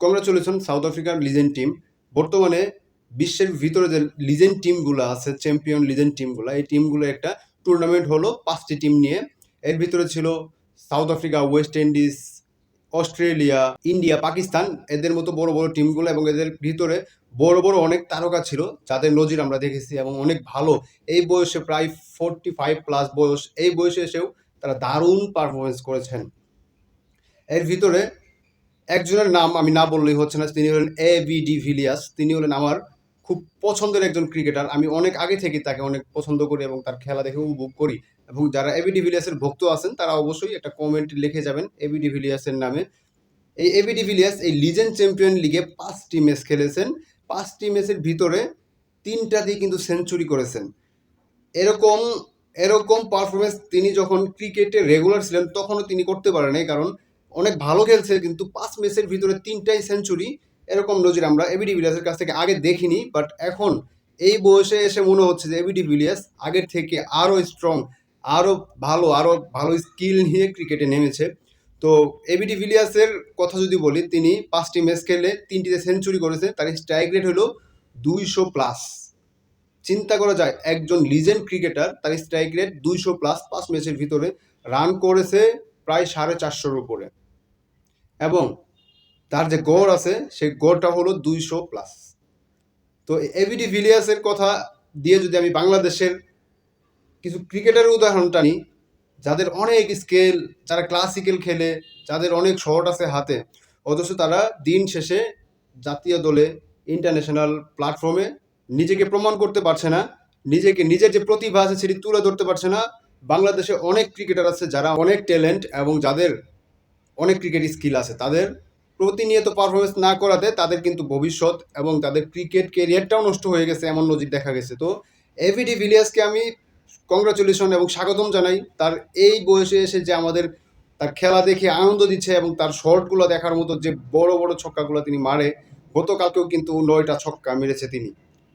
Congratulation south আফ্রিকার legend team. বর্তমানে বিশ্বের ভিতরে যে লিজেন্ড টিমগুলো আছে, চ্যাম্পিয়ন লিজেন্ড টিমগুলো, এই টিমগুলো একটা টুর্নামেন্ট হলো 5টি টিম নিয়ে। এর ভিতরে ছিল south Africa, West Indies, Australia, India, Pakistan, এদের মতো বড় বড় টিমগুলো, এবং এদের ভিতরে বড় বড় অনেক তারকা ছিল যাদের নজির আমরা দেখেছি এবং অনেক ভালো। এই বয়সে প্রায় 45+ বয়স, এই বয়সে এসেও তারা দারুণ পারফরমেন্স করেছেন। এর ভিতরে একজনের নাম আমি না বললেই হচ্ছে না, তিনি হলেন এবি ডিভিলিয়ার্স। তিনি হলেন আমার খুব পছন্দের একজন ক্রিকেটার। আমি অনেক আগে থেকে তাকে অনেক পছন্দ করি এবং তার খেলা দেখে উপভোগ করি। এবং যারা এবি ডিভিলিয়ার্সের ভক্ত আছেন তারা অবশ্যই একটা কমেন্ট লিখে যাবেন এবি ডিভিলিয়ার্সের নামে। এই এবি ডিভিলিয়ার্স এই লিজেন্ড চ্যাম্পিয়ন লিগে 5টি ম্যাচ খেলেছেন। 5টি ম্যাচের ভিতরে 3টাতেই কিন্তু সেঞ্চুরি করেছেন। এরকম এরকম পারফরমেন্স তিনি যখন ক্রিকেটে রেগুলার ছিলেন তখনও তিনি করতে পারেন নাই, কারণ অনেক ভালো খেলছে কিন্তু 5 ম্যাচের ভিতরে 3টাই সেঞ্চুরি, এরকম নজির আমরা এবি ডিভিলিয়ার্সের কাছ থেকে আগে দেখিনি। বাট এখন এই বয়সে এসে মনে হচ্ছে যে এবি ডিভিলিয়ার্স আগের থেকে আরও স্ট্রং, আরও ভালো স্কিল নিয়ে ক্রিকেটে নেমেছে। তো এবি ডিভিলিয়ার্সের কথা যদি বলি, তিনি 5টি ম্যাচ খেলে 3টিতে সেঞ্চুরি করেছে, তার স্ট্রাইক রেট হলো 200+। চিন্তা করা যায় একজন লিজেন্ড ক্রিকেটার, তার স্ট্রাইক রেট 200+, 5 ম্যাচের ভিতরে রান করেছে প্রায় 450-এর উপরে, এবং তার যে গড় আছে সেই গড়টা হলো 200+। তো এবি ডিভিলিয়ার্সের কথা দিয়ে যদি আমি বাংলাদেশের কিছু ক্রিকেটারের উদাহরণটা নিই, যাদের অনেক স্কেল, যারা ক্লাসিক্যাল খেলে, যাদের অনেক শট আছে হাতে, অথচ তারা দিন শেষে জাতীয় দলে, ইন্টারন্যাশনাল প্ল্যাটফর্মে নিজেকে প্রমাণ করতে পারছে না, নিজের যে প্রতিভা আছে সেটি তুলে ধরতে পারছে না। বাংলাদেশে অনেক ক্রিকেটার আছে যারা অনেক ট্যালেন্ট এবং যাদের অনেক ক্রিকেট স্কিল আছে, তাদের প্রতিনিয়ত পারফরমেন্স না করাতে তাদের কিন্তু ভবিষ্যৎ এবং তাদের ক্রিকেট কেরিয়ারটাও নষ্ট হয়ে গেছে, এমন নজির দেখা গেছে। তো এবি ডিভিলিয়ার্সকে আমি কংগ্রাচুলেশন এবং স্বাগতম জানাই। তার এই বয়সে এসে যে আমাদের তার খেলা দেখে আনন্দ দিচ্ছে এবং তার শটগুলো দেখার মতো, যে বড় বড় ছক্কাগুলো তিনি মারে, গতকালকেও কিন্তু 9টা ছক্কা মেরেছে তিনি,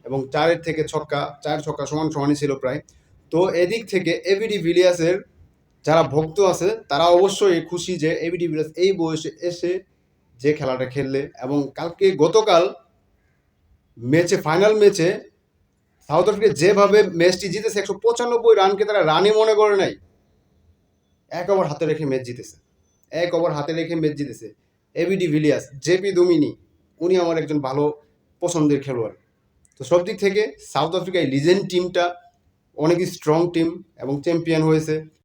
এবং 4 ছক্কা সমান সমানই ছিল প্রায়। তো এদিক থেকে এবি ডিভিলিয়ার্সের যারা ভক্ত আছে তারা অবশ্যই খুশি যে এবি ডিভিলিয়ার্স এই বয়সে এসে যে খেলাটা খেললে। এবং গতকাল ফাইনাল ম্যাচে সাউথ আফ্রিকা যেভাবে ম্যাচটি জিতেছে, 195 রানকে তারা রানে মনে করে নাই, 1 ওভার হাতে রেখে ম্যাচ জিতেছে। এবি ডিভিলিয়ার্স, জেপি দুমিনি, উনি আমার একজন ভালো পছন্দের খেলোয়াড়। তো সব দিক থেকে সাউথ আফ্রিকায় লিজেন্ড টিমটা অনেক স্ট্রং টিম এবং চ্যাম্পিয়ন হয়েছে।